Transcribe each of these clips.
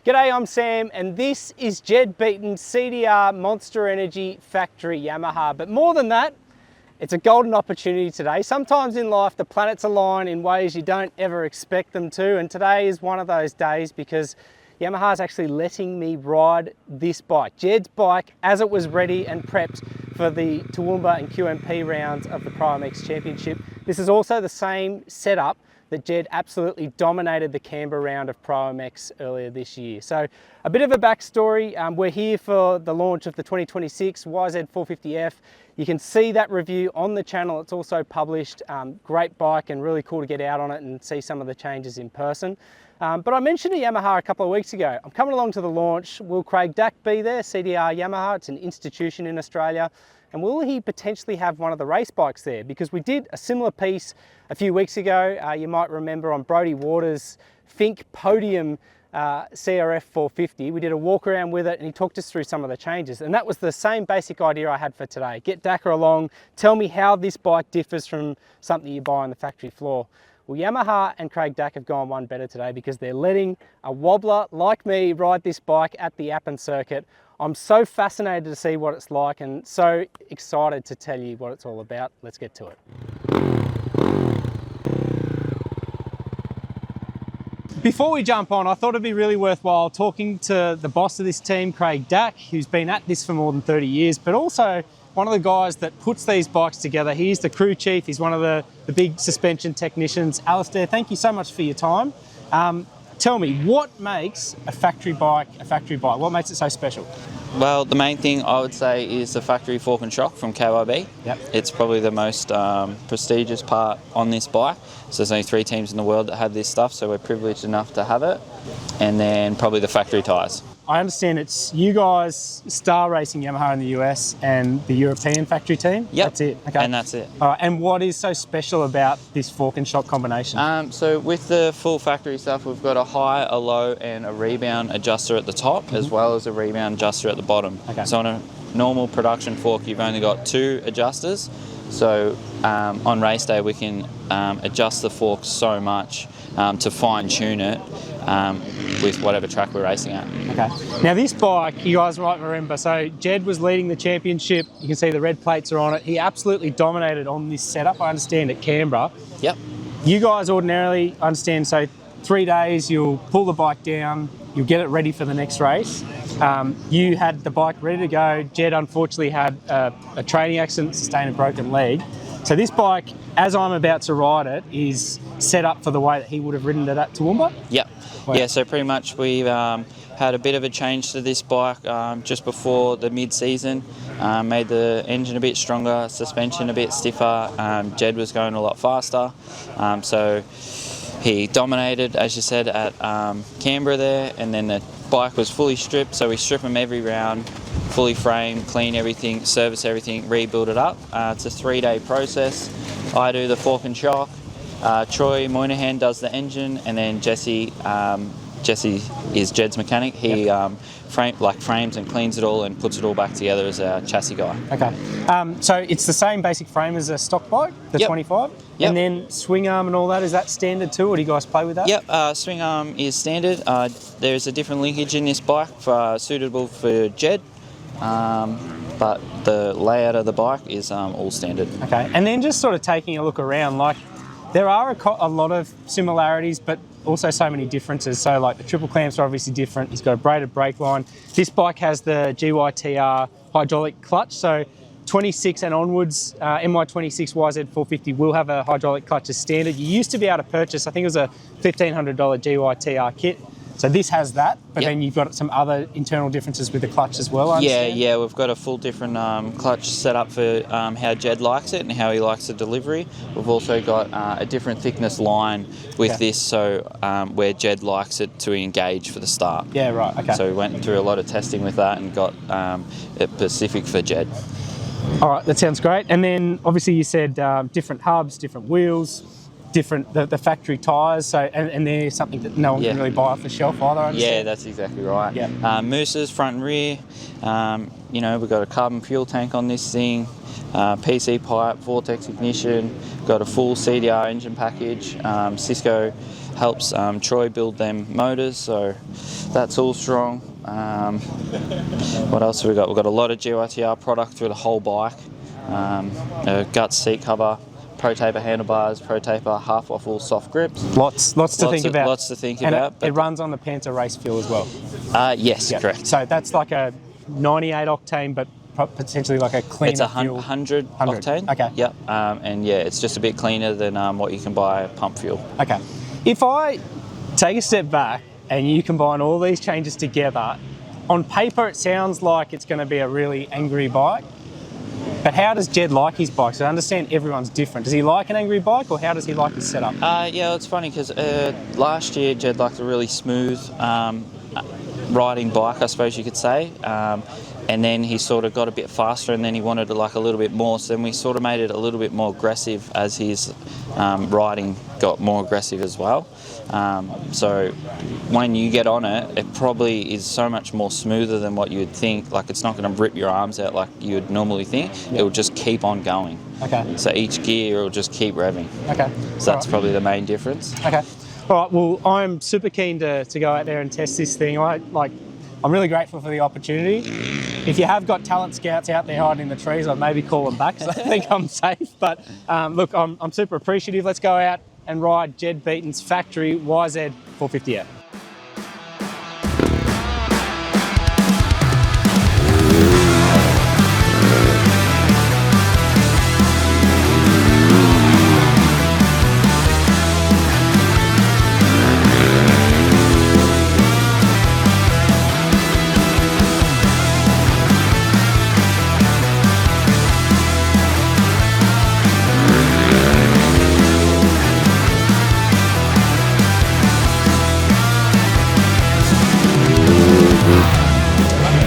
G'day, I'm Sam, and this is Jed Beaton's CDR Monster Energy Factory Yamaha. But more than that, it's a golden opportunity today. Sometimes in life, the planets align in ways you don't ever expect them to, and today is one of those days because Yamaha's actually letting me ride this bike, Jed's bike, as it was ready and prepped for the Toowoomba and QMP rounds of the ProMX Championship. This is also the same setup that Jed absolutely dominated the Canberra round of ProMX earlier this year. So a bit of a backstory, we're here for the launch of the 2026 YZ450F. You can see that review on the channel, it's also published. Great bike and really cool to get out on it and see some of the changes in person. But I mentioned to Yamaha a couple of weeks ago, I'm coming along to the launch. Will Craig Dack be there? CDR Yamaha, it's an institution in Australia. And will he potentially have one of the race bikes there? Because we did a similar piece a few weeks ago. You might remember on Brodie Waters' Fink Podium CRF 450. We did a walk around with it and he talked us through some of the changes. And that was the same basic idea I had for today. Get Dacker along, tell me how this bike differs from something you buy on the factory floor. Well, Yamaha and Craig Dack have gone one better today because they're letting a wobbler like me ride this bike at the Appin circuit. I'm so fascinated to see what it's like and so excited to tell you what it's all about. Let's get to it. Before we jump on, I thought it'd be really worthwhile talking to the boss of this team, Craig Dack, who's been at this for more than 30 years, but also one of the guys that puts these bikes together. He's the crew chief, he's one of the big suspension technicians. Alistair, thank you so much for your time. Tell me, what makes a factory bike a factory bike? What makes it so special? Well, the main thing I would say is the factory fork and shock from KYB. Yep. It's probably the most prestigious part on this bike. So there's only 3 teams in the world that have this stuff, so we're privileged enough to have it. And then probably the factory tyres. I understand it's you guys, Star Racing Yamaha in the US and the European factory team? Yep. That's it? Okay. And that's it. All right. And what is so special about this fork and shock combination? So with the full factory stuff, we've got a high, a low and a rebound adjuster at the top, as well as a rebound adjuster at the bottom. Okay. So on a normal production fork, you've only got 2 adjusters. So on race day, we can adjust the fork so much to fine tune it with whatever track we're racing at. Okay. Now this bike, you guys might remember, so Jed was leading the championship. You can see the red plates are on it. He absolutely dominated on this setup, I understand, at Canberra. Yep. You guys ordinarily, I understand, so 3 days, you'll pull the bike down, you'll get it ready for the next race. You had the bike ready to go. Jed unfortunately had a training accident, sustained a broken leg. So this bike, as I'm about to ride it, is set up for the way that he would have ridden it at Toowoomba? Yep. Wow. Yeah, so pretty much we've had a bit of a change to this bike just before the mid-season. Made the engine a bit stronger, suspension a bit stiffer. Jed was going a lot faster. So he dominated, as you said, at Canberra there, and then the bike was fully stripped, so we strip them every round, fully framed, clean everything, service everything, rebuild it up. It's a 3-day process. I do the fork and shock, Troy Moynihan does the engine, and then Jesse is Jed's mechanic. He frames and cleans it all and puts it all back together as our chassis guy. Okay, so it's the same basic frame as a stock bike, the 25? Yep. And then swing arm and all that, is that standard too, or do you guys play with that? Yep, swing arm is standard. There's a different linkage in this bike suitable for Jed, but the layout of the bike is all standard. Okay, and then just sort of taking a look around, like there are a lot of similarities, but also so many differences. So like the triple clamps are obviously different. It's got a braided brake line. This bike has the GYTR hydraulic clutch. So 26 and onwards, MY26 YZ450 will have a hydraulic clutch as standard. You used to be able to purchase, I think it was a $1,500 GYTR kit. So this has that, but then you've got some other internal differences with the clutch as well, I understand? Yeah, we've got a full different clutch set up for how Jed likes it and how he likes the delivery. We've also got a different thickness line with this, so where Jed likes it to engage for the start. Yeah, right, okay. So we went through a lot of testing with that and got it specific for Jed. All right, that sounds great. And then obviously you said different hubs, different wheels. different, the factory tyres, so and they're something that no one can really buy off the shelf either, I understand. Yeah, that's exactly right. Yeah. Mousses, front and rear. You know, we've got a carbon fuel tank on this thing, PC pipe, vortex ignition, got a full CDR engine package. Cisco helps Troy build them motors, so that's all strong. What else have we got? We've got a lot of GYTR product through the whole bike. A guts seat cover, Pro Taper handlebars, Pro Taper half waffle soft grips. Lots to think about. Lots to think and about. It runs on the Panther race fuel as well. Yes, correct. So that's like a 98 octane, but potentially like a cleaner It's a fuel. 100 octane. Okay. Yep. And yeah, it's just a bit cleaner than what you can buy pump fuel. Okay. If I take a step back and you combine all these changes together, on paper it sounds like it's going to be a really angry bike. But how does Jed like his bikes? I understand everyone's different. Does he like an angry bike, or how does he like his setup? Yeah, it's funny because last year Jed liked a really smooth riding bike, I suppose you could say. And then he sort of got a bit faster, and then he wanted to like a little bit more. So then we sort of made it a little bit more aggressive as his riding got more aggressive as well. So when you get on it, it probably is so much more smoother than what you would think. Like, it's not going to rip your arms out like you would normally think. It will just keep on going. Okay. So each gear will just keep revving. Okay. So that's probably the main difference. Okay. All right. Well, I'm super keen to go out there and test this thing. I'm really grateful for the opportunity. If you have got talent scouts out there hiding in the trees, I'd maybe call them back because I think I'm safe. But look, I'm super appreciative. Let's go out and ride Jed Beaton's factory YZ450F.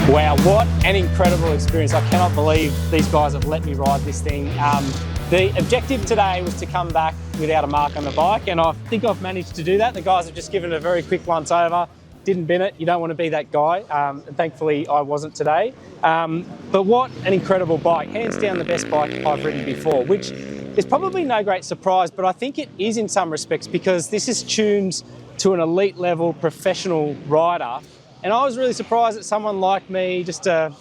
Wow, what an incredible experience. I cannot believe these guys have let me ride this thing. The objective today was to come back without a mark on the bike, and I think I've managed to do that. The guys have just given it a very quick once over, didn't bin it. You don't want to be that guy. And thankfully, I wasn't today. But what an incredible bike. Hands down the best bike I've ridden before, which is probably no great surprise, but I think it is in some respects because this is tuned to an elite level professional rider. And I was really surprised that someone like me, just a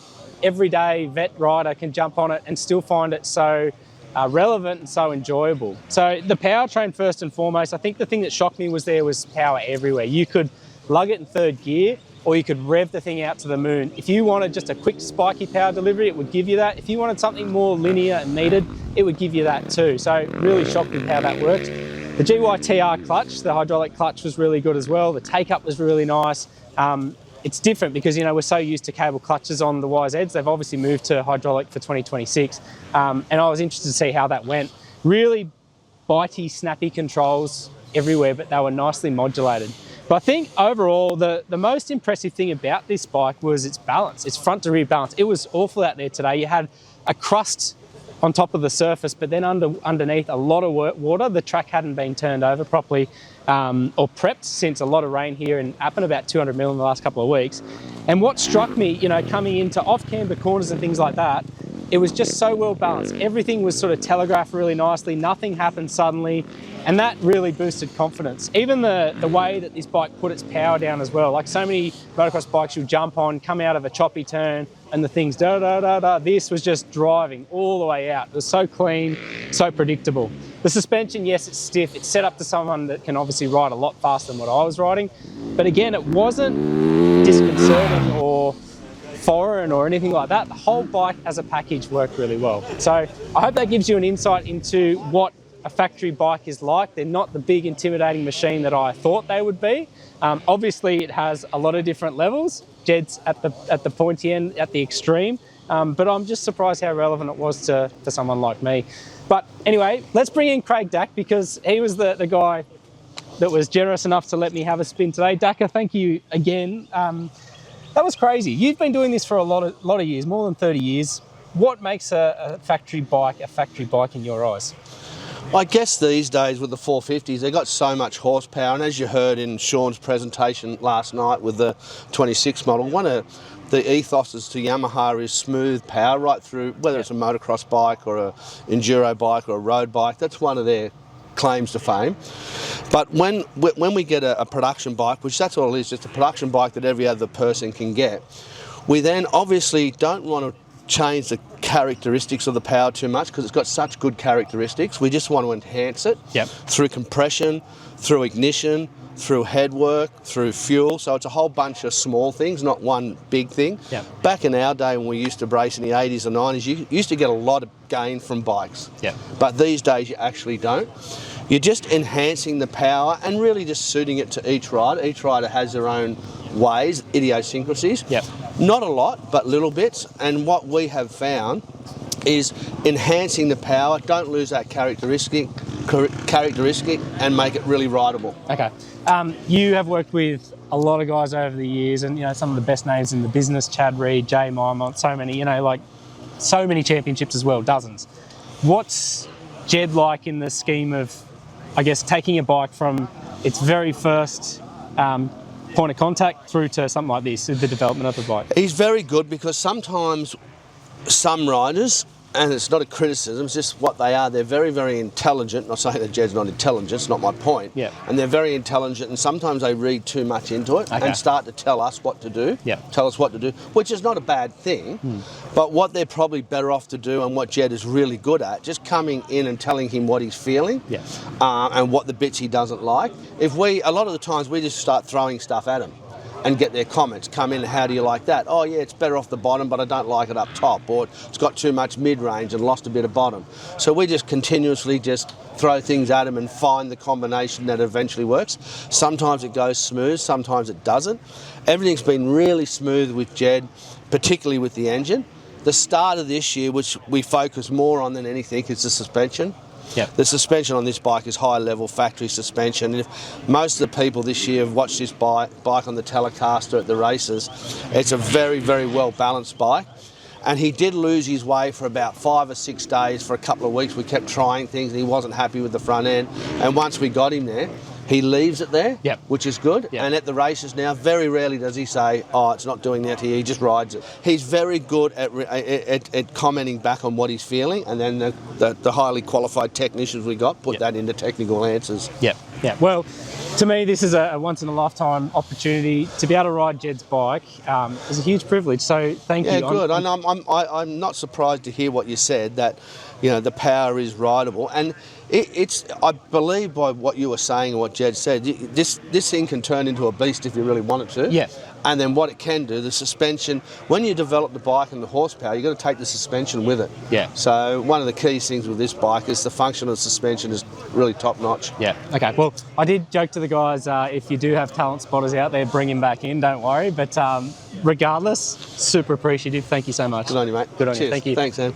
everyday vet rider, can jump on it and still find it so relevant and so enjoyable. So the powertrain, first and foremost, I think the thing that shocked me was there was power everywhere. You could lug it in third gear, or you could rev the thing out to the moon. If you wanted just a quick spiky power delivery, it would give you that. If you wanted something more linear and needed, it would give you that too. So really shocked with how that worked. The GYTR clutch, the hydraulic clutch, was really good as well. The take-up was really nice. It's different because, you know, we're so used to cable clutches on the YZs. They've obviously moved to hydraulic for 2026. And I was interested to see how that went. Really bitey, snappy controls everywhere, but they were nicely modulated. But I think overall, the most impressive thing about this bike was its balance, its front to rear balance. It was awful out there today. You had a crust on top of the surface, but then underneath a lot of water. The track hadn't been turned over properly or prepped since a lot of rain here in Appin, about 200 mil in the last couple of weeks. And what struck me, you know, coming into off-camber corners and things like that, it was just so well balanced. Everything was sort of telegraphed really nicely. Nothing happened suddenly. And that really boosted confidence. Even the way that this bike put its power down as well. Like so many motocross bikes you'll jump on, come out of a choppy turn, and the thing's da-da-da-da. This was just driving all the way out. It was so clean, so predictable. The suspension, yes, it's stiff. It's set up to someone that can obviously ride a lot faster than what I was riding. But again, it wasn't disconcerting or foreign or anything like that. The whole bike as a package worked really well. So I hope that gives you an insight into what a factory bike is like. They're not the big intimidating machine that I thought they would be. Obviously it has a lot of different levels. Jed's at the pointy end, at the extreme, but I'm just surprised how relevant it was to someone like me. But anyway, let's bring in Craig Dack because he was the guy that was generous enough to let me have a spin today. Dacka, thank you again. That was crazy. You've been doing this for a lot of years, more than 30 years. What makes a factory bike in your eyes? I guess these days with the 450s, they've got so much horsepower, and as you heard in Sean's presentation last night with the 26 model, one of the ethoses to Yamaha is smooth power right through, whether it's a motocross bike or an enduro bike or a road bike. That's one of their claims to fame. But when we get a production bike, which that's all it is, just a production bike that every other person can get, we then obviously don't want to change the characteristics of the power too much because it's got such good characteristics. We just want to enhance it through compression, through ignition, through headwork, through fuel. So it's a whole bunch of small things, not one big thing. Back in our day when we used to race in the 80s and 90s, you used to get a lot of gain from bikes. But these days you actually don't. You're just enhancing the power and really just suiting it to each rider. Each rider has their own ways, idiosyncrasies. Not a lot, but little bits. And what we have found is enhancing the power, don't lose that characteristic and make it really rideable. Okay. You have worked with a lot of guys over the years, and some of the best names in the business, Chad Reed, Jay Mymont, so many, like so many championships as well, dozens. What's Jed like in the scheme of, I guess, taking a bike from its very first point of contact through to something like this, the development of the bike? He's very good because sometimes some riders, and it's not a criticism, it's just what they are, they're very, very intelligent. Not saying that Jed's not intelligent, it's not my point. And they're very intelligent, and sometimes they read too much into it and start to tell us what to do, tell us what to do, which is not a bad thing. But what they're probably better off to do, and what Jed is really good at, just coming in and telling him what he's feeling and what the bits he doesn't like. A lot of the times we just start throwing stuff at him and get their comments. Come in, how do you like that? Oh yeah, it's better off the bottom, but I don't like it up top. Or it's got too much mid-range and lost a bit of bottom. So we just continuously just throw things at him and find the combination that eventually works. Sometimes it goes smooth, sometimes it doesn't. Everything's been really smooth with Jed, particularly with the engine. The start of this year, which we focus more on than anything, is the suspension. The suspension on this bike is high level factory suspension. And if most of the people this year have watched this bike on the Telecaster at the races, it's a very, very well balanced bike. And he did lose his way for about 5 or 6 days for a couple of weeks. We kept trying things and he wasn't happy with the front end. And once we got him there, he leaves it there, which is good. And at the races now, very rarely does he say, oh, it's not doing that here, he just rides it. He's very good at commenting back on what he's feeling, and then the highly qualified technicians we got put that into technical answers. Well, to me, this is a once-in-a-lifetime opportunity. To be able to ride Jed's bike is a huge privilege, so thank you. Yeah, good. I'm not surprised to hear what you said, that the power is rideable. And I believe by what you were saying and what Jed said, this thing can turn into a beast if you really want it to. And then what it can do, the suspension, when you develop the bike and the horsepower, you've got to take the suspension with it. So one of the key things with this bike is the function of the suspension is really top notch. Okay, well, I did joke to the guys, if you do have talent spotters out there, bring him back in, don't worry. But regardless, super appreciative. Thank you so much. Good on you, mate. Good on you. Cheers. Thank you. Thanks, Sam.